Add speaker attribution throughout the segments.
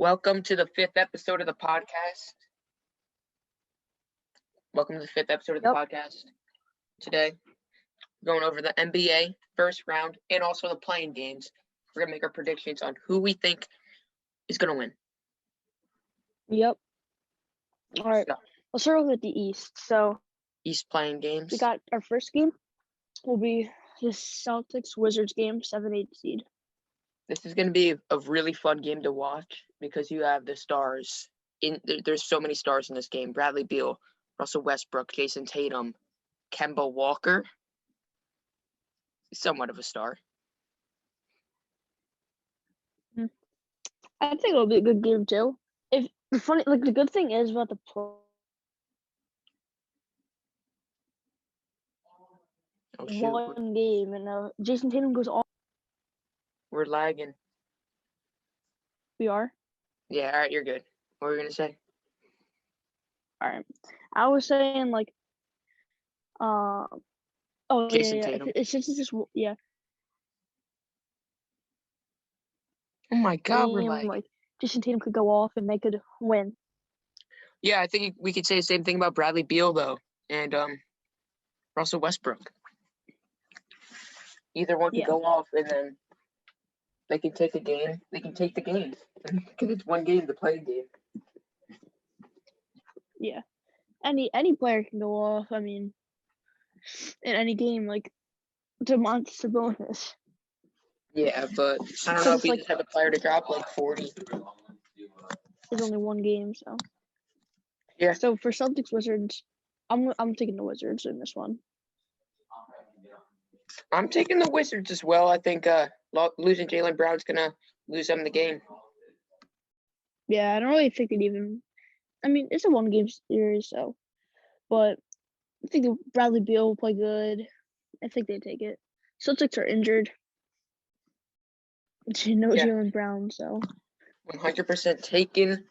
Speaker 1: Welcome to the fifth episode of the podcast. Podcast. Today, we're going over the NBA first round and also the playing games. We're going to make our predictions on who we think is going to win.
Speaker 2: Yep. All right. Let's start with the East. So,
Speaker 1: East playing games.
Speaker 2: We got our first game will be the Celtics-Wizards game, 7-8 seed.
Speaker 1: This is going to be a really fun game to watch because you have the stars. There's so many stars in this game. Bradley Beal, Russell Westbrook, Jason Tatum, Kemba Walker. Somewhat of a star.
Speaker 2: I think it'll be a good game too. The good thing is about the one game and Jason Tatum goes off.
Speaker 1: We're lagging.
Speaker 2: We are?
Speaker 1: Yeah, all right, you're good. What were you gonna say?
Speaker 2: All right. I was saying
Speaker 1: Jason Tatum.
Speaker 2: It's just yeah.
Speaker 1: Oh my God, we're lagging.
Speaker 2: Jason Tatum could go off and they could win.
Speaker 1: Yeah, I think we could say the same thing about Bradley Beal though, and Russell Westbrook. Either one could go off and then they can take a game. They can take the game because it's one game, the playing game.
Speaker 2: Yeah, any player can go off. I mean, in any game, like Domantas Sabonis.
Speaker 1: Yeah, but I don't know if we just have a player to drop like 40.
Speaker 2: There's only one game, so.
Speaker 1: Yeah.
Speaker 2: So for Celtics Wizards, I'm taking the Wizards in this one.
Speaker 1: I'm taking the Wizards as well. I think losing Jaylen Brown's gonna lose them the game.
Speaker 2: Yeah, I don't really think it even. I mean, it's a one-game series, so. But I think Bradley Beal will play good. I think they take it. Celtics are injured. Jaylen Brown, so.
Speaker 1: 100% taking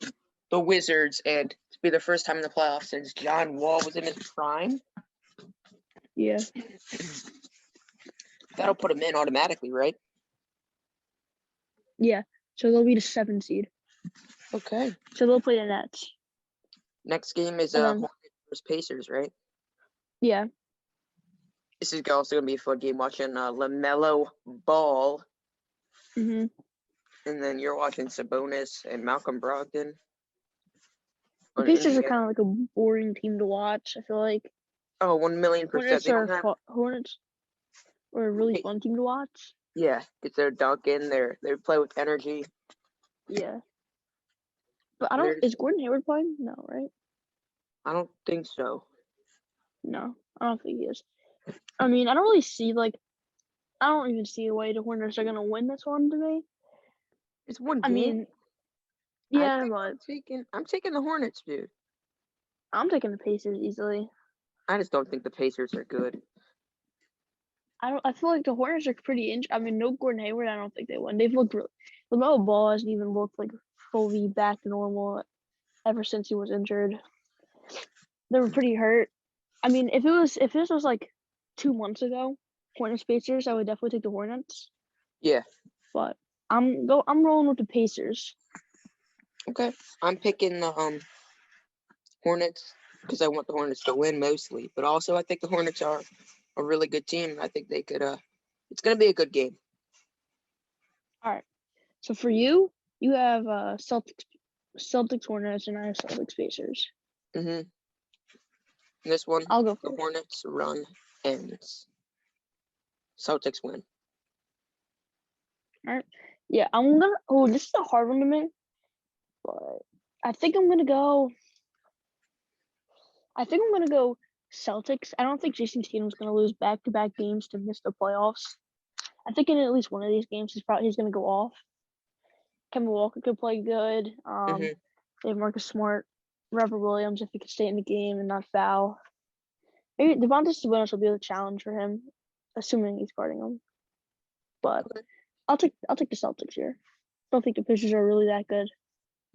Speaker 1: the Wizards, and it's be the first time in the playoffs since John Wall was in his prime.
Speaker 2: Yeah.
Speaker 1: That'll put him in automatically, right?
Speaker 2: Yeah. So they'll be the 7 seed.
Speaker 1: Okay.
Speaker 2: So they'll play the Nets.
Speaker 1: Next game is Hornets versus Pacers, right?
Speaker 2: Yeah.
Speaker 1: This is also going to be a fun game watching LaMelo Ball.
Speaker 2: Mm-hmm.
Speaker 1: And then you're watching Sabonis and Malcolm Brogdon.
Speaker 2: The Pacers are kind of like a boring team to watch, I feel like.
Speaker 1: Oh, 1,000,000%.
Speaker 2: Hornets are a really fun team to watch.
Speaker 1: Yeah, because they're dunking, they play with energy.
Speaker 2: Yeah. But is Gordon Hayward playing? No, right?
Speaker 1: I don't think so.
Speaker 2: No, I don't think he is. I mean, I don't even see a way the Hornets are going to win this one to me.
Speaker 1: It's one game.
Speaker 2: I mean, yeah, but
Speaker 1: I'm taking the Hornets, dude.
Speaker 2: I'm taking the Pacers easily.
Speaker 1: I just don't think the Pacers are good.
Speaker 2: I feel like the Hornets are pretty injured. I mean, no Gordon Hayward. I don't think they won. They've looked really. LaMelo Ball hasn't even looked like fully back to normal ever since he was injured. They were pretty hurt. I mean, if this was like 2 months ago, Hornets Pacers, I would definitely take the Hornets.
Speaker 1: Yeah.
Speaker 2: But I'm rolling with the Pacers.
Speaker 1: Okay. I'm picking the Hornets because I want the Hornets to win mostly, but also I think the Hornets are a really good team. I think they could it's going to be a good game. All
Speaker 2: right. So for you have Celtics Hornets and I have Celtics Pacers.
Speaker 1: Mhm. This one,
Speaker 2: I'll go
Speaker 1: the Hornets run ends. Celtics win.
Speaker 2: All right. Yeah, this is a hard one to me, but I think I'm gonna go Celtics. I don't think Jason Tatum's gonna lose back-to-back games to miss the playoffs. I think in at least one of these games he's gonna go off. Kemba Walker could play good. They have Marcus Smart, Robert Williams if he could stay in the game and not foul. Maybe Domantas Sabonis will be a challenge for him, assuming he's guarding him. But I'll take the Celtics here. I don't think the Pacers are really that good.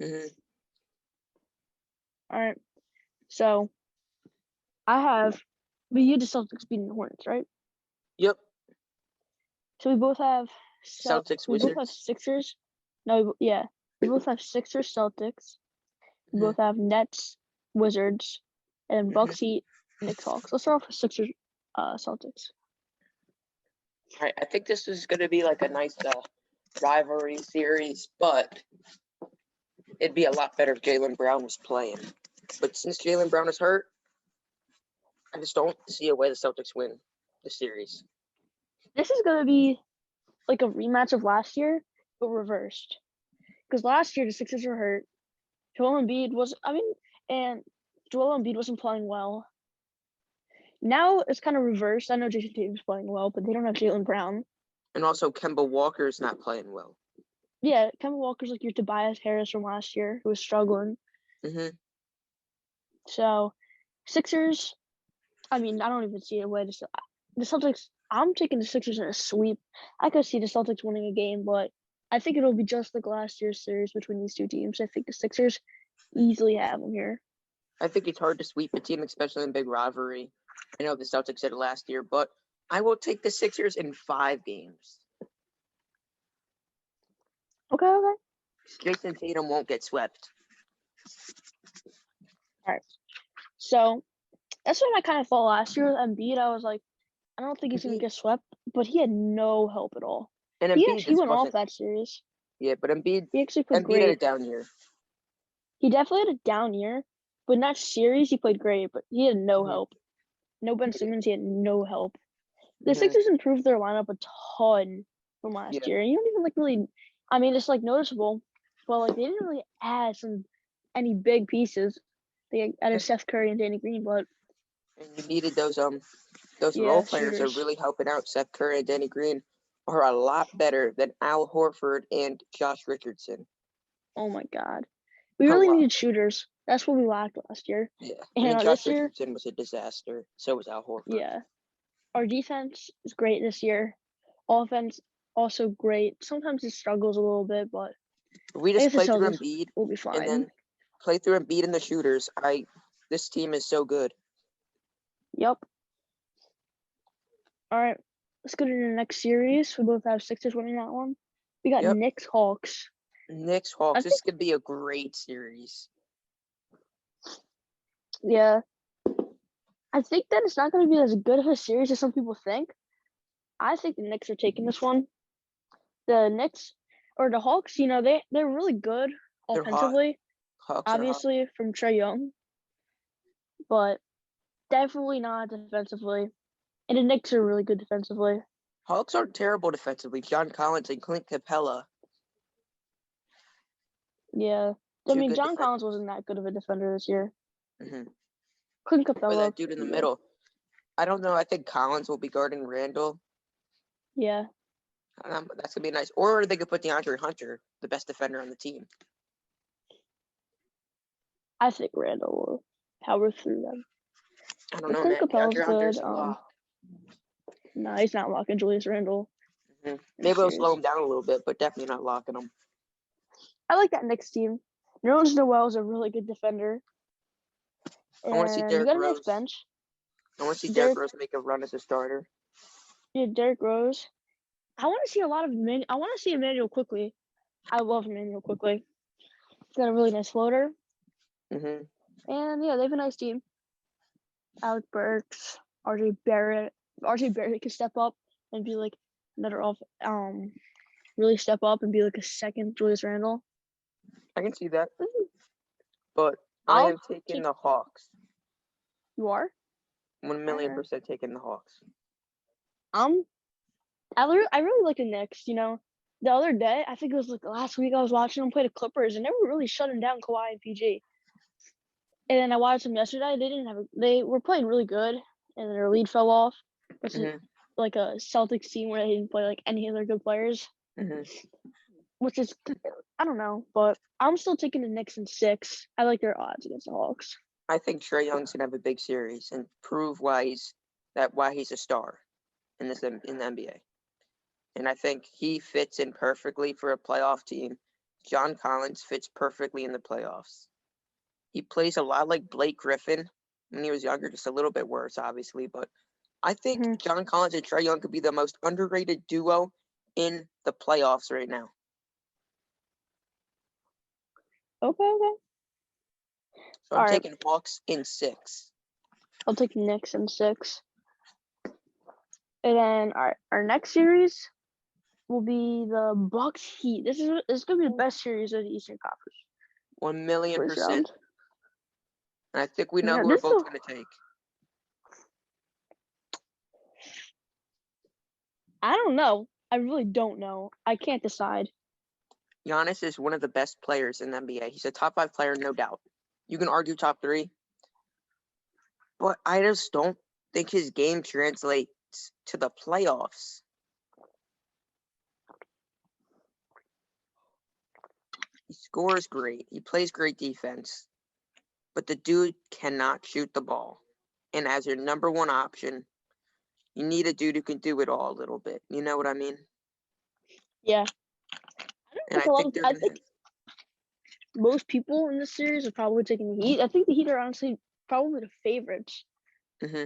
Speaker 1: Mm-hmm.
Speaker 2: All right. So I have you the Celtics beating the Hornets, right?
Speaker 1: Yep.
Speaker 2: So we both have
Speaker 1: Celtics
Speaker 2: we
Speaker 1: Wizards.
Speaker 2: both have Sixers. No, yeah. We both have Sixers, Celtics. We
Speaker 1: Mhm.
Speaker 2: both have Nets, Wizards, and
Speaker 1: Mhm.
Speaker 2: Bucks, Heat, Knicks, Hawks. Let's start off with Sixers, Celtics.
Speaker 1: All right, I think this is going to be like a nice rivalry series, but it'd be a lot better if Jaylen Brown was playing. But since Jaylen Brown is hurt, I just don't see a way the Celtics win the series.
Speaker 2: This is going to be like a rematch of last year, but reversed. Because last year the Sixers were hurt. Joel Embiid wasn't playing well. Now it's kind of reversed. I know Jason Tatum's playing well, but they don't have Jaylen Brown.
Speaker 1: And also, Kemba Walker's not playing well.
Speaker 2: Yeah, Kemba Walker's like your Tobias Harris from last year, who was struggling.
Speaker 1: Mm-hmm.
Speaker 2: So, Sixers, I don't even see a way to. The Celtics, I'm taking the Sixers in a sweep. I could see the Celtics winning a game, but I think it'll be just like last year's series between these two teams. I think the Sixers easily have them here.
Speaker 1: I think it's hard to sweep a team, especially in a big rivalry. I know the Celtics did it last year, but I will take the Sixers in 5 games.
Speaker 2: Okay.
Speaker 1: Jason Tatum won't get swept.
Speaker 2: All right. So that's what I kind of thought last year with Embiid. I was like, I don't think he's going to get swept, but he had no help at all.
Speaker 1: And
Speaker 2: He
Speaker 1: Embiid
Speaker 2: actually went off that series.
Speaker 1: Yeah, but Embiid
Speaker 2: He actually played
Speaker 1: had a
Speaker 2: great.
Speaker 1: down year.
Speaker 2: He definitely had a down year, but in that series he played great, but he had no help. No Ben Simmons, he had no help. The Sixers improved their lineup a ton from last year. And you don't even really it's like noticeable, but like they didn't really add any big pieces. They added Seth Curry and Danny Green, but
Speaker 1: and you needed those role players
Speaker 2: shooters.
Speaker 1: are really helping out. Seth Curry and Danny Green are a lot better than Al Horford and Josh Richardson.
Speaker 2: Oh my God. We really needed shooters. That's what we lacked last year.
Speaker 1: Yeah.
Speaker 2: And
Speaker 1: Josh Richardson was a disaster. So was Al Horford.
Speaker 2: Yeah. Our defense is great this year. Offense also great. Sometimes it struggles a little bit, but
Speaker 1: we just play through Embiid.
Speaker 2: We'll be fine.
Speaker 1: And then play through Embiid and the shooters. This team is so good.
Speaker 2: Yep. All right. Let's go to the next series. We both have Sixers winning that one. We got Knicks Hawks.
Speaker 1: Knicks Hawks. This could be a great series.
Speaker 2: Yeah. I think that it's not going to be as good of a series as some people think. I think the Knicks are taking this one. The Knicks or the Hawks, they're really good offensively. Obviously from Trae Young, but definitely not defensively. And the Knicks are really good defensively.
Speaker 1: Hawks aren't terrible defensively. John Collins and Clint Capella.
Speaker 2: Yeah. John Collins wasn't that good of a defender this year.
Speaker 1: Mm-hmm.
Speaker 2: Clint Capella.
Speaker 1: That dude in the middle. I don't know. I think Collins will be guarding Randall.
Speaker 2: Yeah.
Speaker 1: That's going to be nice. Or they could put DeAndre Hunter, the best defender on the team.
Speaker 2: I think Randall will power through them.
Speaker 1: I don't know, man. DeAndre Hunter's a lock.
Speaker 2: No, he's not locking Julius Randle.
Speaker 1: Mm-hmm. Maybe it'll slow him down a little bit, but definitely not locking him.
Speaker 2: I like that Knicks team. Nerlens Noel is a really good defender.
Speaker 1: I want to see Derrick
Speaker 2: Rose.
Speaker 1: Nice bench. I want to see Derrick Rose make a run as a starter.
Speaker 2: Yeah, Derrick Rose. I want to see I want to see Emmanuel Quickley. I love Emmanuel Quickley. He's got a really nice floater.
Speaker 1: Mm-hmm.
Speaker 2: And yeah, they have a nice team. Alec Burks, RJ Barrett. RJ Barrett could step up and be like another really step up and be like a second Julius Randle.
Speaker 1: I can see that. But I am taking the Hawks.
Speaker 2: You are?
Speaker 1: 1,000,000% taking the Hawks.
Speaker 2: I really like the Knicks. The other day, I think it was like last week, I was watching them play the Clippers, and they were really shutting down Kawhi and PG. And then I watched them yesterday. They were playing really good, and their lead fell off. It's like a Celtics team where they didn't play like any other good players.
Speaker 1: Mm-hmm.
Speaker 2: Which is, I don't know, but I'm still taking the Knicks in 6. I like their odds against the Hawks.
Speaker 1: I think Trae Young's gonna have a big series and prove why he's a star in the NBA. And I think he fits in perfectly for a playoff team. John Collins fits perfectly in the playoffs. He plays a lot like Blake Griffin when he was younger, just a little bit worse, obviously. But I think John Collins and Trae Young could be the most underrated duo in the playoffs right now.
Speaker 2: Okay.
Speaker 1: So I'm
Speaker 2: All right.
Speaker 1: taking Hawks in 6.
Speaker 2: I'll take Knicks in 6. And then our next series will be the Bucks Heat. This is gonna be the best series of the Eastern Conference
Speaker 1: 1 million
Speaker 2: first
Speaker 1: percent.
Speaker 2: round.
Speaker 1: And I think we know
Speaker 2: Yeah,
Speaker 1: who we're both going to take.
Speaker 2: I don't know. I really don't know. I can't decide.
Speaker 1: Giannis is one of the best players in the NBA. He's a top 5 player, no doubt. You can argue top 3. But I just don't think his game translates to the playoffs. He scores great. He plays great defense. But the dude cannot shoot the ball. And as your number one option, you need a dude who can do it all a little bit. You know what I mean?
Speaker 2: Yeah.
Speaker 1: And I think they're
Speaker 2: I
Speaker 1: going to
Speaker 2: think most people in this series are probably taking the Heat. I think the Heat are honestly probably the favorites.
Speaker 1: Mm-hmm.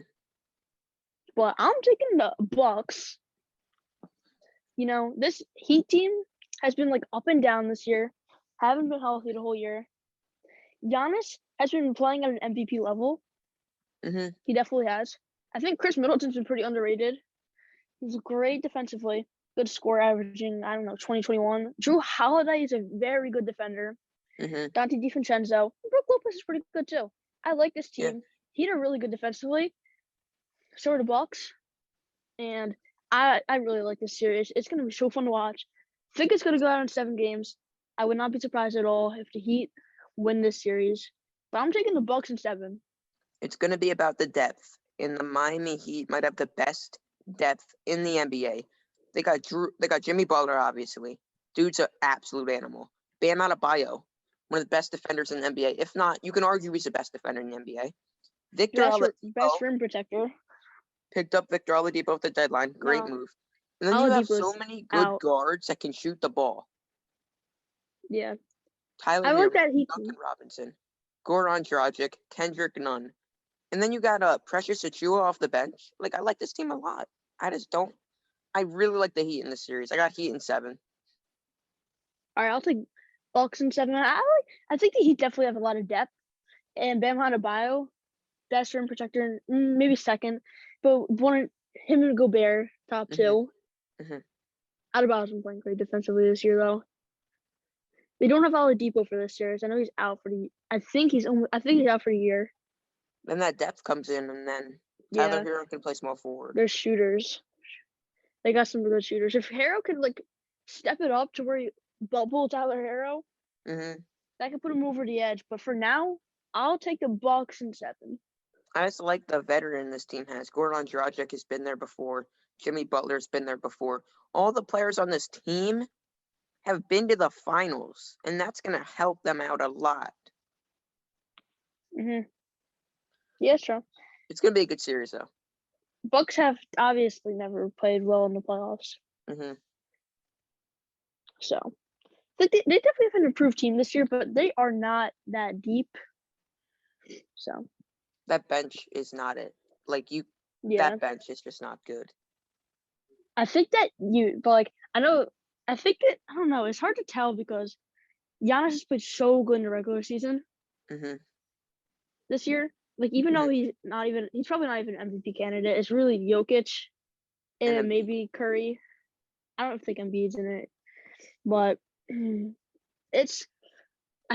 Speaker 2: But I'm taking the Bucks. You know, this Heat team has been like up and down this year. Haven't been healthy the whole year. Giannis has been playing at an MVP level.
Speaker 1: Mm-hmm.
Speaker 2: He definitely has. I think Chris Middleton's been pretty underrated. He's great defensively. Good score averaging, 2021. Drew Holiday is a very good defender.
Speaker 1: Mm-hmm.
Speaker 2: Dante DiVincenzo. Brook Lopez is pretty good too. I like this team.
Speaker 1: Yeah.
Speaker 2: Heat are really good defensively. So are the Bucks. And I really like this series. It's going to be so fun to watch. I think it's going to go out in 7 games. I would not be surprised at all if the Heat win this series. But I'm taking the Bucks in 7.
Speaker 1: It's going to be about the depth. And the Miami Heat might have the best depth in the NBA. They got Jimmy Butler, obviously. Dude's an absolute animal. Bam Adebayo, one of the best defenders in the NBA. If not, you can argue he's the best defender in the NBA.
Speaker 2: Best rim protector.
Speaker 1: Picked up Victor Oladipo at the deadline. Great move. And then you have so many good guards that can shoot the ball.
Speaker 2: Yeah.
Speaker 1: Tyler
Speaker 2: I like
Speaker 1: Hero,
Speaker 2: that Heat
Speaker 1: Duncan
Speaker 2: team.
Speaker 1: Robinson, Goran Dragic, Kendrick Nunn. And then you got Precious Achiuwa off the bench. Like, I like this team a lot. I really like the Heat in this series. I got Heat in 7.
Speaker 2: All right, I'll take Bucks in 7. I think the Heat definitely have a lot of depth. And Bam Adebayo, best rim protector, maybe second. But him and Gobert, top 2.
Speaker 1: Mm-hmm.
Speaker 2: Adebayo's been playing great defensively this year, though. They don't have Oladipo for this series. I know he's out for I think he's out for a year.
Speaker 1: Then that depth comes in, and then Tyler Hero can play small forward.
Speaker 2: They're shooters. They got some good shooters. If Hero could step it up to where you bubble Tyler Hero, that could put him over the edge. But for now, I'll take the Bucks in 7.
Speaker 1: I just like the veteran this team has. Goran Dragic has been there before. Jimmy Butler's been there before. All the players on this team have been to the finals, and that's going to help them out a lot.
Speaker 2: Yeah, sure.
Speaker 1: It's going to be a good series, though.
Speaker 2: Bucks have obviously never played well in the playoffs. So, they definitely have an improved team this year, but they are not that deep. So.
Speaker 1: That bench is not it. That bench is just not good.
Speaker 2: I think that I don't know, it's hard to tell because Giannis has played so good in the regular season this year. Even though he's probably not even an MVP candidate. It's really Jokic and maybe Curry. I don't think Embiid's in it, but I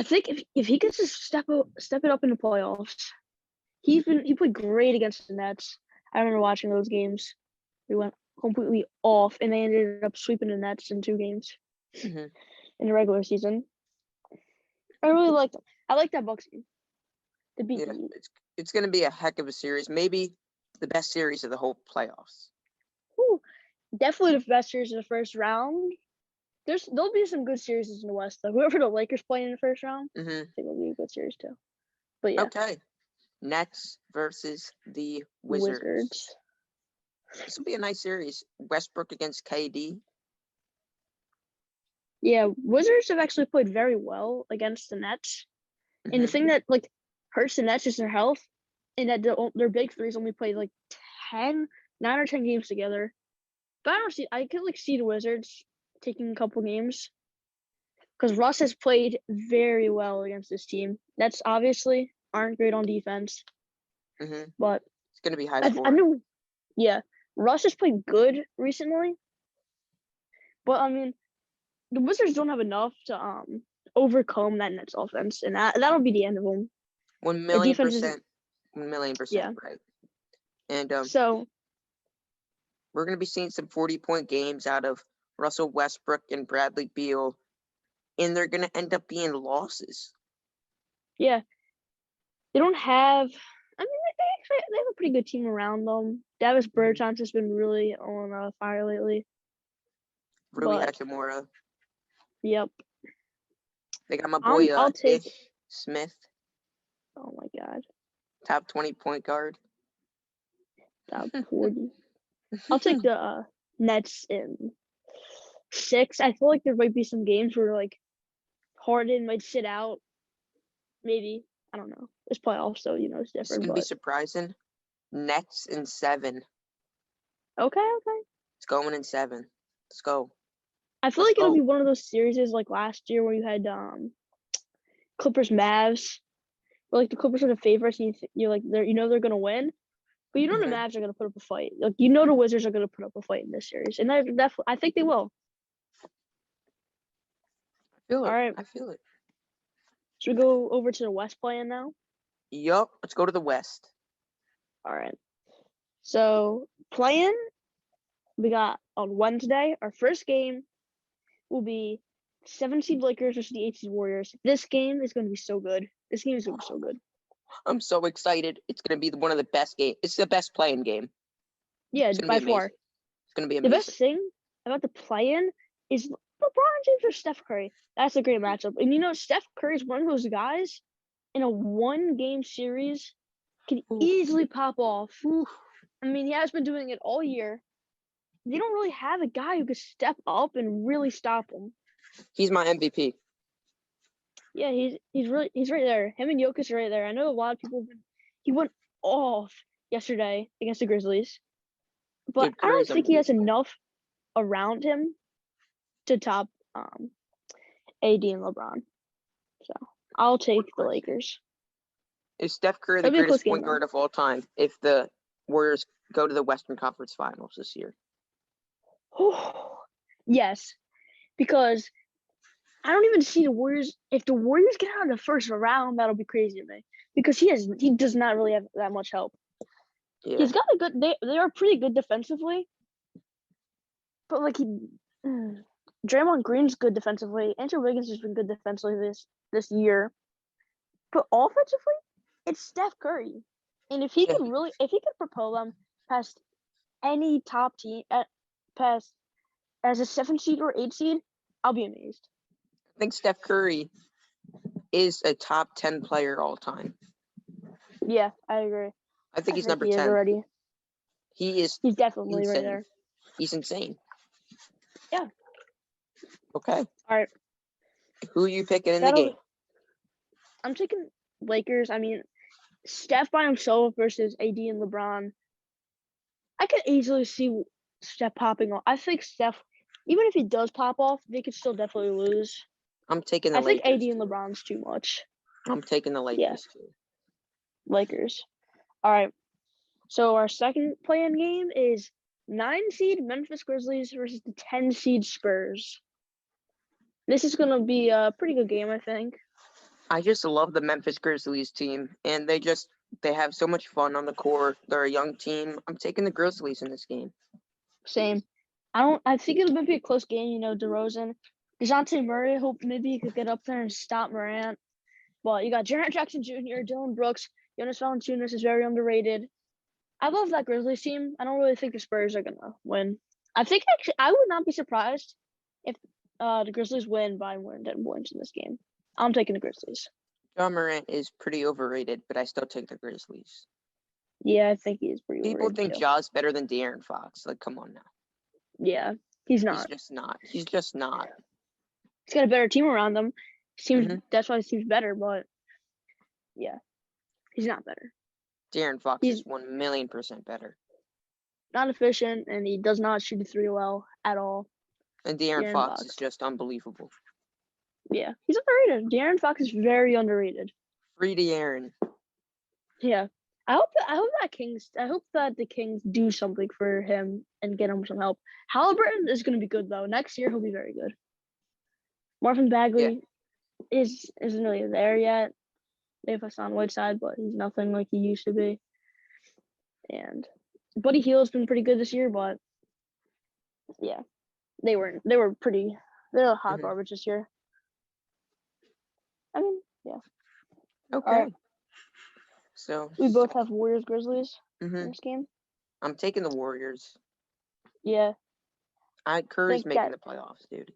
Speaker 2: think if he gets to step it up in the playoffs, he played great against the Nets. I remember watching those games. We went completely off, and they ended up sweeping the Nets in 2 games in the regular season. I really liked them. I like that Bucks team.
Speaker 1: It's going to be a heck of a series. Maybe the best series of the whole playoffs.
Speaker 2: Ooh, definitely the best series of the first round. There'll be some good series in the West, though. Whoever the Lakers play in the first round, I think it'll be a good series too. But yeah.
Speaker 1: Okay. Nets versus the Wizards. This will be a nice series. Westbrook against KD.
Speaker 2: Yeah, Wizards have actually played very well against the Nets. And the thing that hurts the Nets is their health, and that their big threes only played 9 or 10 games together. But I could see the Wizards taking a couple games. because Russ has played very well against this team. That's obviously aren't great on defense,
Speaker 1: Mm-hmm.
Speaker 2: but
Speaker 1: It's gonna be high
Speaker 2: I
Speaker 1: scoring.
Speaker 2: know, yeah, Russ has played good recently, but I mean, the Wizards don't have enough to overcome that Nets offense, and that'll be the end of them.
Speaker 1: 1
Speaker 2: Their
Speaker 1: million
Speaker 2: defense is
Speaker 1: percent, 1 million
Speaker 2: yeah.
Speaker 1: percent right. And
Speaker 2: So
Speaker 1: we're gonna be seeing some 40-point games out of Russell Westbrook and Bradley Beal, and they're gonna end up being losses.
Speaker 2: yeah, they don't have. I mean, they have a pretty good team around them. Davis Bertans has been really on fire lately.
Speaker 1: Rui
Speaker 2: But
Speaker 1: Hachimura.
Speaker 2: yep,
Speaker 1: They got my boy
Speaker 2: I'll take.
Speaker 1: Ish Smith,
Speaker 2: Oh my God,
Speaker 1: top 20 point guard.
Speaker 2: top 40. I'll take the Nets in 6. I feel like there might be some games where like Harden might sit out. Maybe, I don't know. It's playoffs, so it's
Speaker 1: This is
Speaker 2: different.
Speaker 1: gonna be
Speaker 2: But
Speaker 1: surprising. Nets in 7.
Speaker 2: okay.
Speaker 1: It's going in 7. Let's go.
Speaker 2: I feel
Speaker 1: Let's
Speaker 2: like it'll
Speaker 1: go.
Speaker 2: be one of those series like last year where you had Clippers Mavs. Where like the Clippers are the favorites, and you're like they're gonna win, but you know the
Speaker 1: Mhm.
Speaker 2: Mavs are gonna put up a fight. Like the Wizards are gonna put up a fight in this series, and I think they will.
Speaker 1: I feel it.
Speaker 2: All right,
Speaker 1: I feel it.
Speaker 2: should we go over to the West playing now?
Speaker 1: Yup. Let's go to the West.
Speaker 2: All right. So playing, we got on Wednesday. Our first game will be 7 seed Lakers versus the 8 seed Warriors. This game is gonna be so good. This game is gonna be so good.
Speaker 1: I'm so excited. It's gonna be one of the best games. It's the best playing game.
Speaker 2: Yeah,
Speaker 1: It's gonna
Speaker 2: by
Speaker 1: be
Speaker 2: far.
Speaker 1: amazing. It's gonna be
Speaker 2: The
Speaker 1: amazing.
Speaker 2: best thing about the play-in is LeBron James or Steph Curry. That's a great matchup. And Steph Curry is one of those guys in a 1-game series can easily pop off. I mean, he has been doing it all year. They don't really have a guy who could step up and really stop him.
Speaker 1: He's my MVP.
Speaker 2: Yeah, he's right there. Him and Jokic are right there. I know a lot of people. He went off yesterday against the Grizzlies, but
Speaker 1: Dude,
Speaker 2: I don't
Speaker 1: Curry's
Speaker 2: think he has
Speaker 1: unbelievable.
Speaker 2: enough around him to top AD and LeBron. So I'll take the Lakers.
Speaker 1: Is Steph Curry the
Speaker 2: That'll be a close
Speaker 1: greatest
Speaker 2: game
Speaker 1: point guard of all time if the Warriors go to the Western Conference Finals this year?
Speaker 2: though. Yes, because I don't even see the Warriors. If the Warriors get out of the first round, that'll be crazy to me. Because he does not really have that much help.
Speaker 1: Yeah.
Speaker 2: He's got a good. They are pretty good defensively, but like Draymond Green's good defensively. Andrew Wiggins has been good defensively this year, but offensively, it's Steph Curry. And if he could propel them past any top team past as a 7 seed or 8 seed, I'll be amazed.
Speaker 1: I think Steph Curry is a top 10 player all time.
Speaker 2: Yeah, I agree.
Speaker 1: I think he's number
Speaker 2: he
Speaker 1: 10.
Speaker 2: is already.
Speaker 1: He's
Speaker 2: definitely
Speaker 1: insane.
Speaker 2: right there.
Speaker 1: He's insane.
Speaker 2: Yeah.
Speaker 1: Okay.
Speaker 2: All right.
Speaker 1: Who are you picking in the game?
Speaker 2: I'm taking Lakers. I mean, Steph by himself versus AD and LeBron. I could easily see Steph popping off. I think Steph, even if he does pop off, they could still definitely lose.
Speaker 1: I'm taking the
Speaker 2: I think
Speaker 1: Lakers.
Speaker 2: AD and LeBron's too much.
Speaker 1: I'm taking the Lakers too.
Speaker 2: Lakers. All right. So our second play-in game is 9 seed Memphis Grizzlies versus the 10 seed Spurs. This is gonna be a pretty good game, I think.
Speaker 1: I just love the Memphis Grizzlies team, and they have so much fun on the court. They're a young team. I'm taking the Grizzlies in this game.
Speaker 2: Same. I think it'll be a close game. DeRozan, DeJounte Murray. Hope maybe he could get up there and stop Morant. But you got Jaren Jackson Jr., Dylan Brooks, Jonas Valanciunas is very underrated. I love that Grizzlies team. I don't really think the Spurs are gonna win. I think actually I would not be surprised if the Grizzlies win by more than 10 points in this game. I'm taking the Grizzlies.
Speaker 1: John Morant is pretty overrated, but I still take the Grizzlies.
Speaker 2: Yeah, I think he is pretty
Speaker 1: People
Speaker 2: overrated
Speaker 1: think
Speaker 2: too.
Speaker 1: Ja's better than De'Aaron Fox. Like, come on now.
Speaker 2: Yeah, he's not.
Speaker 1: He's just not. He's just not.
Speaker 2: He's got a better team around him. That's why he seems better, but yeah, he's not better.
Speaker 1: De'Aaron Fox is 1,000,000% better.
Speaker 2: Not efficient, and he does not shoot the 3 well at all.
Speaker 1: And De'Aaron Fox is just unbelievable.
Speaker 2: Yeah, he's underrated. De'Aaron Fox is very underrated.
Speaker 1: Free De'Aaron.
Speaker 2: Yeah. I hope that the Kings do something for him and get him some help. Halliburton is going to be good though. Next year he'll be very good. Marvin Bagley isn't really there yet. They have Hassan Whiteside, but he's nothing like he used to be. And Buddy Hield's been pretty good this year, but yeah, they were hot garbage this year. I mean, yeah.
Speaker 1: Okay.
Speaker 2: All right.
Speaker 1: So
Speaker 2: We both have Warriors Grizzlies in
Speaker 1: Mhm.
Speaker 2: this game.
Speaker 1: I'm taking the Warriors.
Speaker 2: Yeah.
Speaker 1: Curry's
Speaker 2: Think
Speaker 1: making
Speaker 2: that-
Speaker 1: the playoffs, dude.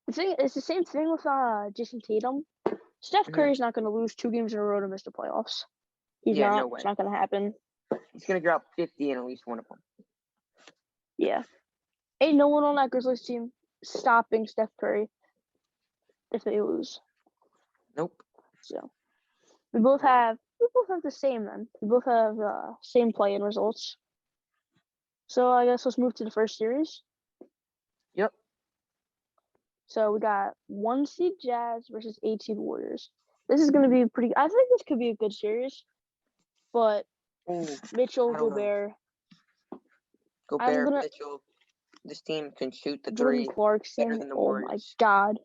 Speaker 2: It's the same thing with Jason Tatum. Steph Curry's not going to lose 2 games in a row to miss the playoffs. He's
Speaker 1: Yeah,
Speaker 2: not.
Speaker 1: no way.
Speaker 2: It's not going to happen.
Speaker 1: He's gonna drop 50 in at least one of them.
Speaker 2: Yeah. Ain't no one on that Grizzlies team stopping Steph Curry if they lose.
Speaker 1: Nope.
Speaker 2: So we both have the same then. We both have same play-in results. So I guess let's move to the first series.
Speaker 1: Yep.
Speaker 2: So we got 1 seed Jazz versus 8 seed Warriors. This is going to be pretty. I think this could be a good series, but
Speaker 1: Ooh,
Speaker 2: Mitchell,
Speaker 1: I don't know.
Speaker 2: Gobert,
Speaker 1: Mitchell. This team can shoot the
Speaker 2: Jordan
Speaker 1: three better
Speaker 2: Clarkson.
Speaker 1: than the
Speaker 2: Oh my
Speaker 1: Warriors.
Speaker 2: God,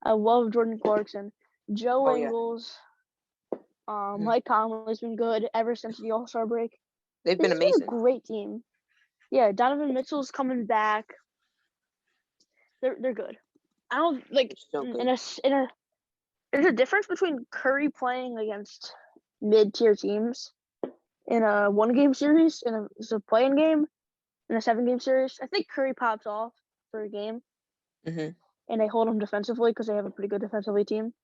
Speaker 2: I love Jordan Clarkson. Joe
Speaker 1: Oh, yeah.
Speaker 2: Ingles, Mike Conley's been good ever since the All-Star break.
Speaker 1: They've been
Speaker 2: This has
Speaker 1: amazing.
Speaker 2: been a great team. Yeah, Donovan Mitchell's coming back. They're good. I don't like
Speaker 1: They're so good.
Speaker 2: there's a difference between Curry playing against mid-tier teams in a 1-game series and a play-in game in a 7-game series. I think Curry pops off for a game,
Speaker 1: Mhm.
Speaker 2: and they hold him defensively because they have a pretty good defensively team.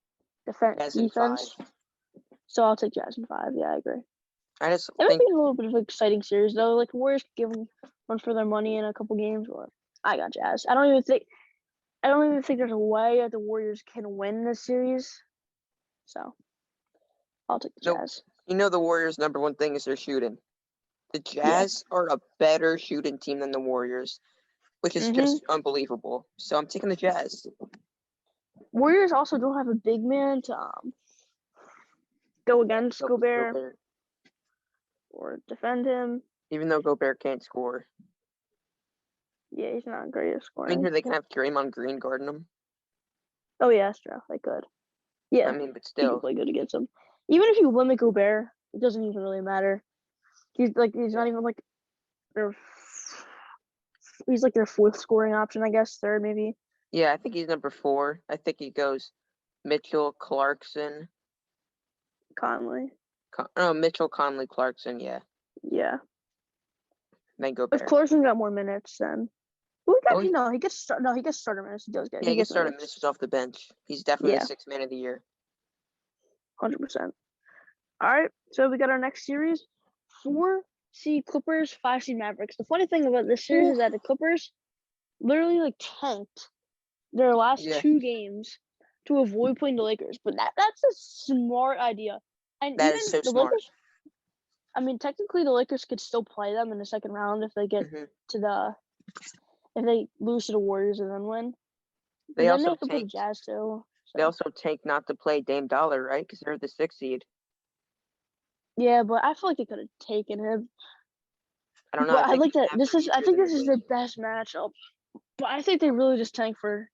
Speaker 1: Jazz in
Speaker 2: Defense.
Speaker 1: 5.
Speaker 2: So I'll take Jazz in 5. Yeah, I agree.
Speaker 1: I just
Speaker 2: It would
Speaker 1: think
Speaker 2: be a little bit of an exciting series though. Like the Warriors could give them one for their money in a couple games, but I got Jazz. I don't even think there's a way that the Warriors can win this series. So I'll take the
Speaker 1: Nope.
Speaker 2: Jazz.
Speaker 1: the Warriors' number one thing is their shooting. The Jazz are a better shooting team than the Warriors, which is just unbelievable. So I'm taking the Jazz.
Speaker 2: Warriors also don't have a big man to go against Gobert or defend him.
Speaker 1: Even though Gobert can't score.
Speaker 2: Yeah, he's not great at
Speaker 1: I
Speaker 2: scoring.
Speaker 1: mean, they can have Draymond Green guarding him.
Speaker 2: Oh yeah, that's true. They could. Yeah,
Speaker 1: I mean, but
Speaker 2: he
Speaker 1: still.
Speaker 2: can play good against him. Even if you limit Gobert, it doesn't even really matter. He's not even like he's like their 4th scoring option, I guess, 3rd maybe.
Speaker 1: Yeah, I think he's number 4. I think he goes Mitchell, Clarkson.
Speaker 2: Conley.
Speaker 1: Mitchell, Conley, Clarkson, yeah.
Speaker 2: Yeah.
Speaker 1: Then Gobert.
Speaker 2: If Clarkson got more minutes, then he gets starter minutes. He does get.
Speaker 1: Yeah, he gets starter minutes off the bench. He's definitely the 6th man of the year.
Speaker 2: 100%. All right, so we got our next series: 4 seed Clippers, 5 seed Mavericks. The funny thing about this series is that the Clippers literally tanked their last 2 games to avoid playing the Lakers, but that's a smart idea. And
Speaker 1: that
Speaker 2: even
Speaker 1: is so
Speaker 2: the
Speaker 1: smart.
Speaker 2: Lakers. I mean, technically, the Lakers could still play them in the 2nd round if they get if they lose to the Warriors and then win.
Speaker 1: They also
Speaker 2: have to play the Jazz too. So.
Speaker 1: They also tank not to play Dame Dollar, right? Because they're the 6th seed.
Speaker 2: Yeah, but I feel like they could have taken him.
Speaker 1: I don't know.
Speaker 2: But I like that. I think this is the best matchup. But I think they really just tank for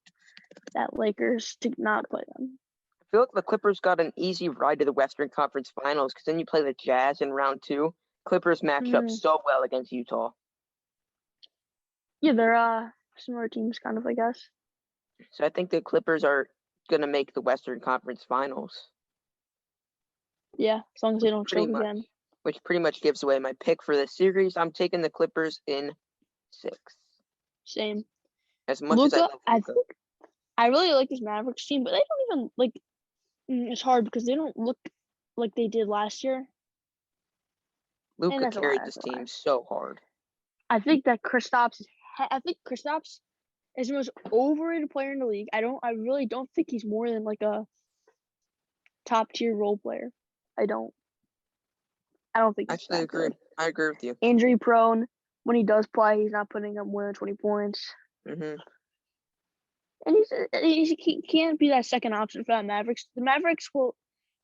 Speaker 2: that Lakers to not play them.
Speaker 1: I feel like the Clippers got an easy ride to the Western Conference Finals because then you play the Jazz in round 2. Clippers match up so well against Utah.
Speaker 2: Yeah, they're similar teams, kind of, I guess.
Speaker 1: So I think the Clippers are gonna make the Western Conference Finals.
Speaker 2: Yeah, as long as they don't choke again.
Speaker 1: Which pretty much gives away my pick for this series. I'm taking the Clippers in 6.
Speaker 2: Same.
Speaker 1: As much as I love Luka.
Speaker 2: I really like this Mavericks team, but they don't even it's hard because they don't look like they did last year.
Speaker 1: Luka carried this team so hard.
Speaker 2: I think that Kristaps is the most overrated player in the league. I really don't think he's more than a top tier role player. I don't think he's
Speaker 1: actually agree.
Speaker 2: Good.
Speaker 1: I agree with you.
Speaker 2: Injury prone. When he does play, he's not putting up more than 20 points. And he can't be that second option for the Mavericks. The Mavericks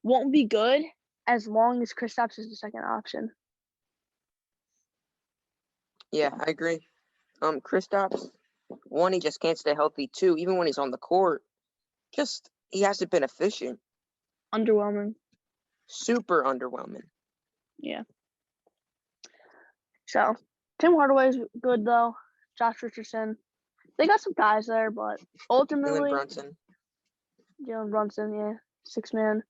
Speaker 2: won't be good as long as Kristaps is the second option.
Speaker 1: Yeah, I agree. Kristaps, one, he just can't stay healthy. Two, even when he's on the court, he hasn't been efficient.
Speaker 2: Underwhelming.
Speaker 1: Super underwhelming.
Speaker 2: Yeah. So Tim Hardaway's good though. Josh Richardson. They got some guys there, but ultimately Jalen Brunson, yeah, 6-man.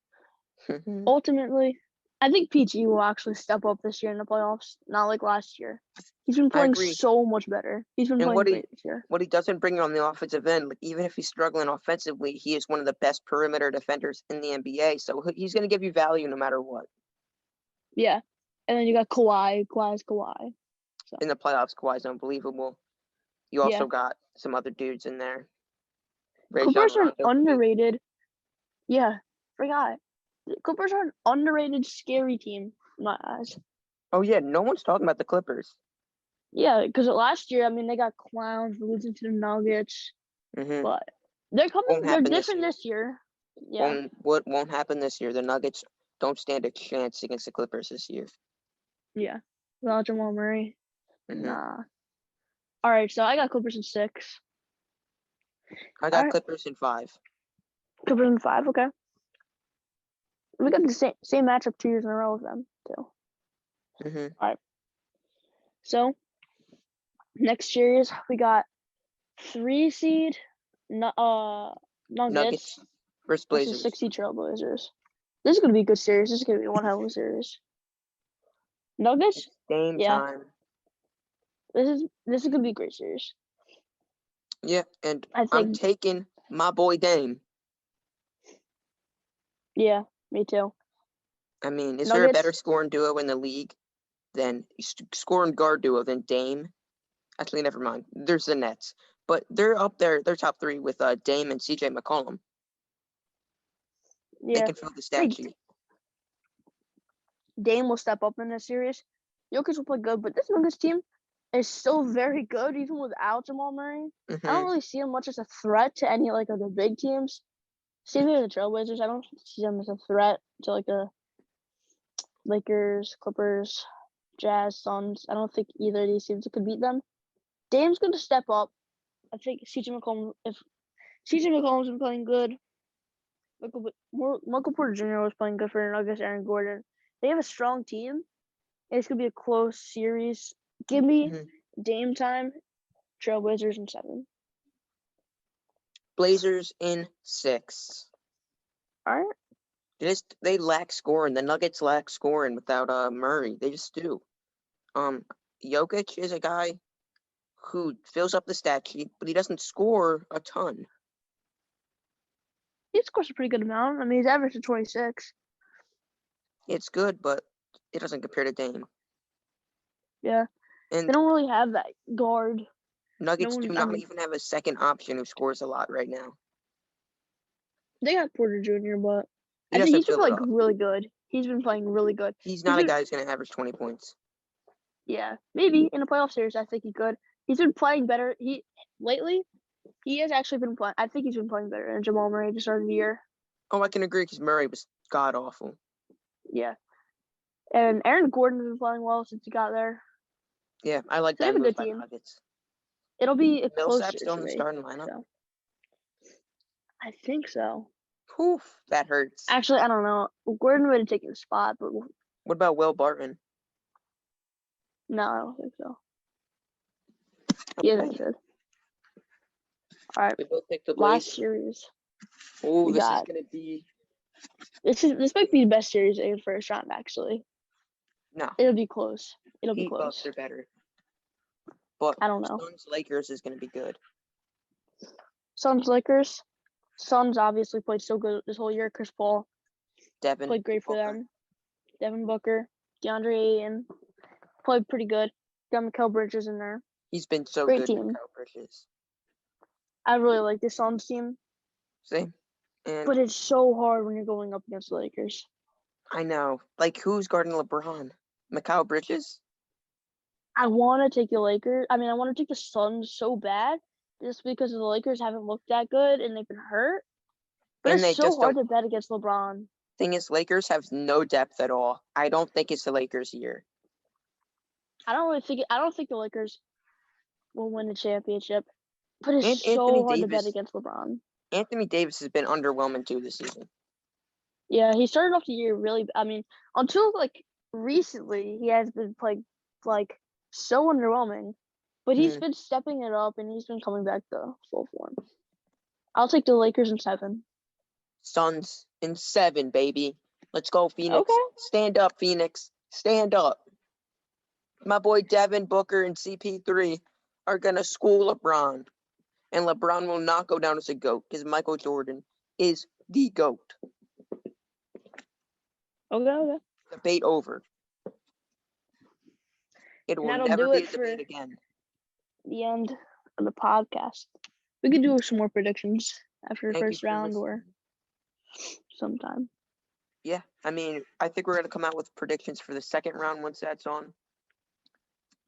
Speaker 2: Ultimately, I think PG will actually step up this year in the playoffs, not like last year. He's been playing so much better. He's been playing great this year.
Speaker 1: What he doesn't bring on the offensive end, like, even if he's struggling offensively, he is one of the best perimeter defenders in the NBA. So he's going to give you value no matter what.
Speaker 2: Yeah. And then you got Kawhi. Kawhi's Kawhi. So.
Speaker 1: In the playoffs, Kawhi's unbelievable. You also got some other dudes in there.
Speaker 2: Clippers are underrated. Yeah, forgot. The Clippers are an underrated, scary team in my eyes.
Speaker 1: Oh, yeah. No one's talking about the Clippers.
Speaker 2: Yeah, because last year, I mean, they got clowns losing to the Nuggets. But they're coming. They're different this year. Yeah.
Speaker 1: What won't happen this year? The Nuggets don't stand a chance against the Clippers this year.
Speaker 2: Yeah. Without Jamal Murray. Nah. All right, so I got Clippers in 6.
Speaker 1: I got Clippers in 5.
Speaker 2: Clippers in 5, okay. We got the same matchup 2 years in a row with them, too. All right. So, next series, we got 3 seed Nuggets
Speaker 1: versus Blazers.
Speaker 2: Versus 6 seed Trailblazers. This is going to be a good series. This is going to be one hell of a series. Nuggets?
Speaker 1: Game time.
Speaker 2: This is going to be a great series.
Speaker 1: Yeah, and I'm taking my boy Dame.
Speaker 2: Yeah, me too.
Speaker 1: I mean, is there a better scoring duo in the league than scoring guard duo than Dame? Actually, never mind. There's the Nets, but they're up there. They're top 3 with Dame and CJ McCollum.
Speaker 2: Yeah,
Speaker 1: they can fill the stat sheet.
Speaker 2: Dame will step up in this series. Jokic will play good, but this Nuggets team is still very good, even without Jamal Murray. I don't really see him much as a threat to any of the big teams. Same thing with the Trailblazers. I don't see them as a threat to the Lakers, Clippers, Jazz, Suns. I don't think either of these teams could beat them. Dame's going to step up. I think CJ McCollum. If CJ McCollum's been playing good, Michael Porter Jr. was playing good for the Nuggets. Aaron Gordon. They have a strong team. It's going to be a close series. Give me Dame time. Trailblazers in 7.
Speaker 1: Blazers in 6.
Speaker 2: All right.
Speaker 1: They lack scoring. The Nuggets lack scoring without Murray. They just do. Jokic is a guy who fills up the stat sheet, but he doesn't score a ton.
Speaker 2: He scores a pretty good amount. I mean, he's averaging 26.
Speaker 1: It's good, but it doesn't compare to Dame.
Speaker 2: Yeah. And they don't really have that guard.
Speaker 1: Nuggets do not even have a second option who scores a lot right now.
Speaker 2: They got Porter Jr., but I think he's been playing really good. He's been playing really good.
Speaker 1: He's not a guy who's going to average 20 points.
Speaker 2: Yeah, maybe in a playoff series, I think he could. He's been playing better. Lately, he has actually been playing. I think he's been playing better than Jamal Murray at the start of the year.
Speaker 1: Oh, I can agree because Murray was god awful.
Speaker 2: Yeah, and Aaron Gordon's been playing well since he got there.
Speaker 1: Yeah, I like that.
Speaker 2: They have a good team.
Speaker 1: Nuggets.
Speaker 2: It'll be a close series
Speaker 1: still in the starting lineup.
Speaker 2: So. I think so.
Speaker 1: Poof, that hurts.
Speaker 2: Actually, I don't know. Gordon would have taken a spot, but
Speaker 1: what about Will Barton?
Speaker 2: No, I don't think so. He isn't good. All right.
Speaker 1: We both picked the
Speaker 2: Blazers. Last series.
Speaker 1: Oh, this is gonna be.
Speaker 2: This might be the best series in first round, actually.
Speaker 1: No.
Speaker 2: It'll be close. It'll be close.
Speaker 1: Bucks are better. But
Speaker 2: I don't know.
Speaker 1: Suns Lakers is gonna be good.
Speaker 2: Suns Lakers. Suns obviously played so good this whole year. Chris Paul played great for them. Devin Booker, DeAndre Ayton played pretty good. Got Mikal Bridges in there.
Speaker 1: He's been so
Speaker 2: great
Speaker 1: good.
Speaker 2: Team.
Speaker 1: Mikal Bridges.
Speaker 2: I really like this Suns team.
Speaker 1: Same.
Speaker 2: But it's so hard when you're going up against the Lakers.
Speaker 1: I know. Who's guarding LeBron? Mikal Bridges?
Speaker 2: I want to take the Lakers. I mean, I want to take the Suns so bad, just because the Lakers haven't looked that good and they've been hurt. But
Speaker 1: And they
Speaker 2: it's so
Speaker 1: just
Speaker 2: hard
Speaker 1: don't.
Speaker 2: to bet against LeBron.
Speaker 1: Thing is, Lakers have no depth at all. I don't think it's the Lakers' year.
Speaker 2: I don't think the Lakers will win the championship. But it's
Speaker 1: And
Speaker 2: so hard to bet against LeBron.
Speaker 1: Anthony Davis has been underwhelming too this season.
Speaker 2: Yeah, he started off the year really. I mean, until like recently, he has been playing like so underwhelming. But he's been stepping it up, and he's been coming back to full form. I'll take the Lakers in 7.
Speaker 1: Suns in 7, baby. Let's go, Phoenix.
Speaker 2: Okay.
Speaker 1: Stand up, Phoenix. Stand up. My boy Devin Booker and CP3 are going to school LeBron. And LeBron will not go down as a GOAT because Michael Jordan is the GOAT.
Speaker 2: Okay.
Speaker 1: Debate over. It will
Speaker 2: that'll
Speaker 1: never
Speaker 2: do
Speaker 1: be
Speaker 2: it
Speaker 1: a debate
Speaker 2: for-
Speaker 1: again.
Speaker 2: The end of the podcast. We could do some more predictions after the
Speaker 1: Thank you
Speaker 2: first
Speaker 1: for
Speaker 2: round
Speaker 1: listening.
Speaker 2: or sometime.
Speaker 1: Yeah, I mean, I think we're going to come out with predictions for the second round once that's on.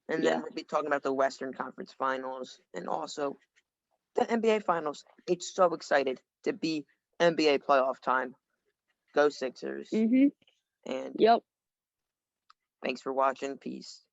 Speaker 1: And then we'll be talking about the Western Conference Finals and also the NBA Finals. It's so excited to be NBA playoff time. Go Sixers.
Speaker 2: Mm-hmm.
Speaker 1: And
Speaker 2: Yep.
Speaker 1: thanks for watching. Peace.